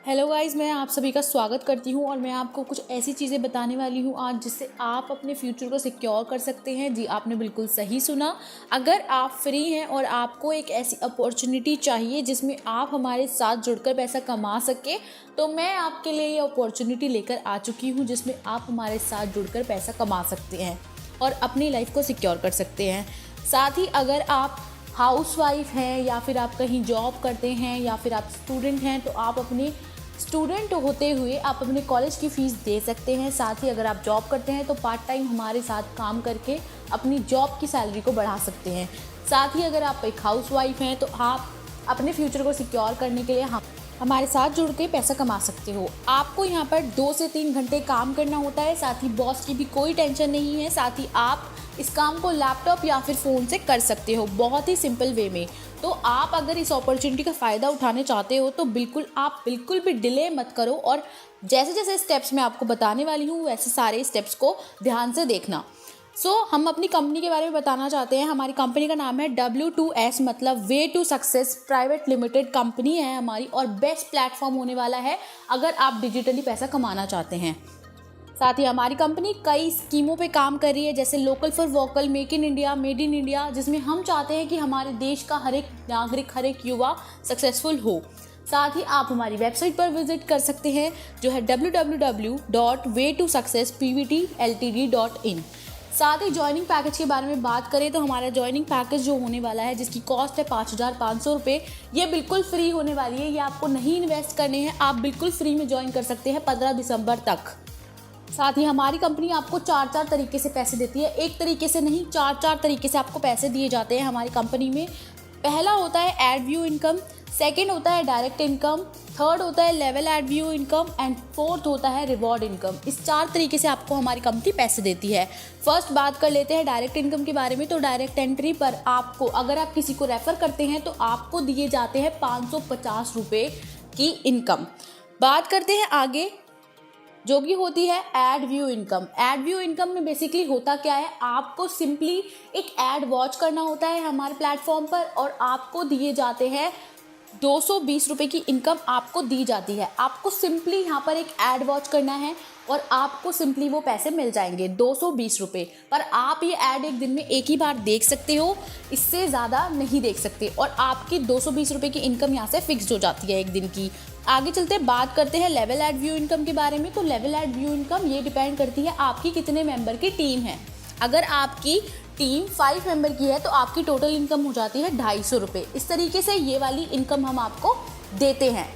Hello guys, मैं आप सभी का स्वागत करती हूँ और मैं आपको कुछ ऐसी चीज़ें बताने वाली हूँ आज जिससे आप अपने फ्यूचर को सिक्योर कर सकते हैं। जी, आपने बिल्कुल सही सुना। अगर आप फ्री हैं और आपको एक ऐसी अपॉर्चुनिटी चाहिए जिसमें आप हमारे साथ जुड़कर पैसा कमा सके, तो मैं आपके लिए ये अपॉर्चुनिटी लेकर आ चुकी हूँ जिसमें आप हमारे साथ जुड़कर पैसा कमा सकते हैं और अपनी लाइफ को सिक्योर कर सकते हैं। साथ ही अगर आप हाउसवाइफ हैं या फिर आप कहीं जॉब करते हैं या फिर आप स्टूडेंट हैं, तो आप अपने स्टूडेंट होते हुए आप अपने कॉलेज की फ़ीस दे सकते हैं। साथ ही अगर आप जॉब करते हैं तो पार्ट टाइम हमारे साथ काम करके अपनी जॉब की सैलरी को बढ़ा सकते हैं। साथ ही अगर आप एक हाउसवाइफ हैं तो आप अपने फ्यूचर को सिक्योर करने के लिए हमारे साथ जुड़ के पैसा कमा सकते हो। आपको यहाँ पर 2 से 3 घंटे काम करना होता है। साथ ही बॉस की भी कोई टेंशन नहीं है। साथ ही आप इस काम को लैपटॉप या फिर फ़ोन से कर सकते हो बहुत ही सिंपल वे में। तो आप अगर इस अपॉर्चुनिटी का फ़ायदा उठाने चाहते हो तो बिल्कुल भी डिले मत करो और जैसे जैसे स्टेप्स मैं आपको बताने वाली हूँ वैसे सारे स्टेप्स को ध्यान से देखना। हम अपनी कंपनी के बारे में बताना चाहते हैं। हमारी कंपनी का नाम है W2S, मतलब way to success private limited company है हमारी, और बेस्ट प्लेटफॉर्म होने वाला है अगर आप डिजिटली पैसा कमाना चाहते हैं। साथ ही हमारी कंपनी कई स्कीमों पे काम कर रही है, जैसे local for vocal, make in India, made in India, जिसमें हम चाहते हैं कि हमारे देश का हर एक नागरिक, हर एक युवा सक्सेसफुल हो। साथ ही आप हमारी वेबसाइट पर विजिट कर सकते हैं जो है www.way2successpvtltd.in। साथ ही ज्वाइनिंग पैकेज के बारे में बात करें तो हमारा ज्वाइनिंग पैकेज जो होने वाला है, जिसकी कॉस्ट है 5,500 रुपये, ये बिल्कुल फ्री होने वाली है। ये आपको नहीं इन्वेस्ट करने हैं, आप बिल्कुल फ्री में ज्वाइन कर सकते हैं 15 दिसंबर तक। साथ ही हमारी कंपनी आपको 4 तरीके से पैसे देती है, एक तरीके से नहीं, 4 तरीके से आपको पैसे दिए जाते हैं हमारी कंपनी में। पहला होता है एड व्यू इनकम, सेकंड होता है डायरेक्ट इनकम, थर्ड होता है level add view income and fourth होता है रिवॉर्ड इनकम। इस 4 तरीके से आपको हमारी कंपनी पैसे देती है। फर्स्ट बात कर लेते हैं डायरेक्ट इनकम के बारे में। तो डायरेक्ट एंट्री पर आपको, अगर आप किसी को रेफ़र करते हैं तो आपको दिए जाते हैं 550 रुपये की इनकम। बात करते हैं आगे जो कि होती है add view income. Add view income में बेसिकली होता क्या है, आपको सिंपली एक ऐड वॉच करना होता है हमारे प्लेटफॉर्म पर और आपको दिए जाते हैं 220 रुपये की इनकम आपको दी जाती है। आपको सिंपली यहाँ पर एक ऐड वॉच करना है और आपको सिंपली वो पैसे मिल जाएंगे 220 रुपये। पर आप ये ऐड एक दिन में एक ही बार देख सकते हो, इससे ज़्यादा नहीं देख सकते, और आपकी 220 रुपये की इनकम यहाँ से फिक्स हो जाती है एक दिन की। आगे चलते बात करते हैं लेवल एड व्यू इनकम के बारे में। तो लेवल एड व्यू इनकम ये डिपेंड करती है आपकी कितने मेंबर की टीम है। अगर आपकी टीम 5 मेंबर की है तो आपकी टोटल इनकम हो जाती है 250 रुपये। इस तरीके से ये वाली इनकम हम आपको देते हैं।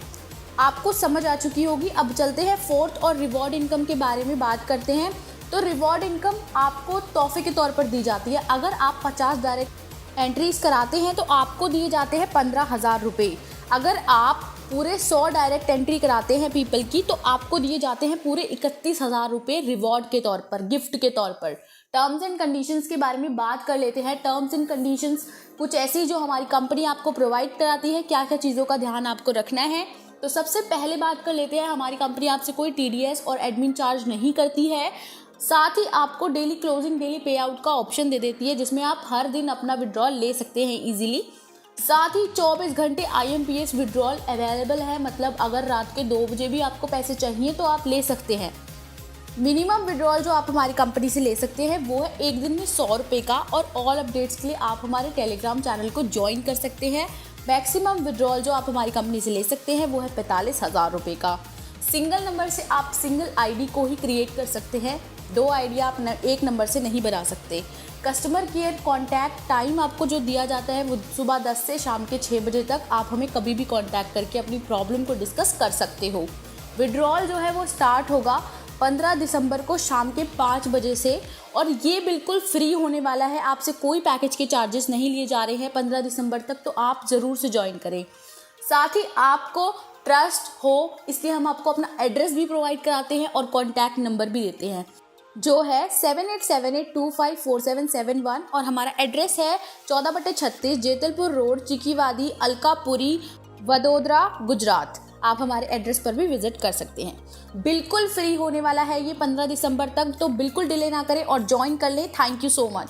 आपको समझ आ चुकी होगी। अब चलते हैं फोर्थ और रिवॉर्ड इनकम के बारे में बात करते हैं। तो रिवॉर्ड इनकम आपको तोहफे के तौर पर दी जाती है। अगर आप 50 डायरेक्ट एंट्रीज कराते हैं तो आपको दिए जाते हैं 15,000 रुपये। अगर आप पूरे 100 डायरेक्ट एंट्री कराते हैं पीपल की तो आपको दिए जाते हैं पूरे 31,000 रुपये रिवॉर्ड के तौर पर, गिफ्ट के तौर पर। टर्म्स एंड कंडीशंस के बारे में बात कर लेते हैं। टर्म्स एंड कंडीशंस कुछ ऐसी जो हमारी कंपनी आपको प्रोवाइड कराती है, क्या क्या चीज़ों का ध्यान आपको रखना है। तो सबसे पहले बात कर लेते हैं, हमारी कंपनी आपसे कोई TDS और एडमिन चार्ज नहीं करती है। साथ ही आपको डेली क्लोजिंग, डेली पे आउट का ऑप्शन दे देती है, जिसमें आप हर दिन अपना विड्रॉल ले सकते हैं ईजिली। साथ ही 24 घंटे IMPS विड्रॉल अवेलेबल है, मतलब अगर रात के 2 बजे भी आपको पैसे चाहिए तो आप ले सकते हैं। मिनिमम विड्रॉल जो आप हमारी कंपनी से ले सकते हैं वो है एक दिन में 100 रुपये का, और ऑल अपडेट्स के लिए आप हमारे टेलीग्राम चैनल को ज्वाइन कर सकते हैं। मैक्सिमम विड्रॉल जो आप हमारी कंपनी से ले सकते हैं वो है 45,000 रुपये का। सिंगल नंबर से आप सिंगल ID को ही क्रिएट कर सकते हैं, 2 ID आप एक नंबर से नहीं बना सकते। कस्टमर केयर कॉन्टैक्ट टाइम आपको जो दिया जाता है वो सुबह 10 से शाम के 6 बजे तक। आप हमें कभी भी कॉन्टैक्ट करके अपनी प्रॉब्लम को डिस्कस कर सकते हो। विड्रॉल जो है वो स्टार्ट होगा 15 दिसंबर को शाम के 5 बजे से, और ये बिल्कुल फ्री होने वाला है। आपसे कोई पैकेज के चार्जेस नहीं लिए जा रहे हैं 15 दिसंबर तक, तो आप ज़रूर से ज्वाइन करें। साथ ही आपको ट्रस्ट हो इसलिए हम आपको अपना एड्रेस भी प्रोवाइड कराते हैं और कॉन्टैक्ट नंबर भी देते हैं जो है 7878254771, और हमारा एड्रेस है 14/36 जेतलपुर रोड, चिकीवादी, अलकापुरी, वडोदरा, गुजरात। आप हमारे एड्रेस पर भी विजिट कर सकते हैं। बिल्कुल फ्री होने वाला है ये 15 दिसंबर तक, तो बिल्कुल डिले ना करें और ज्वाइन कर लें। Thank you so much.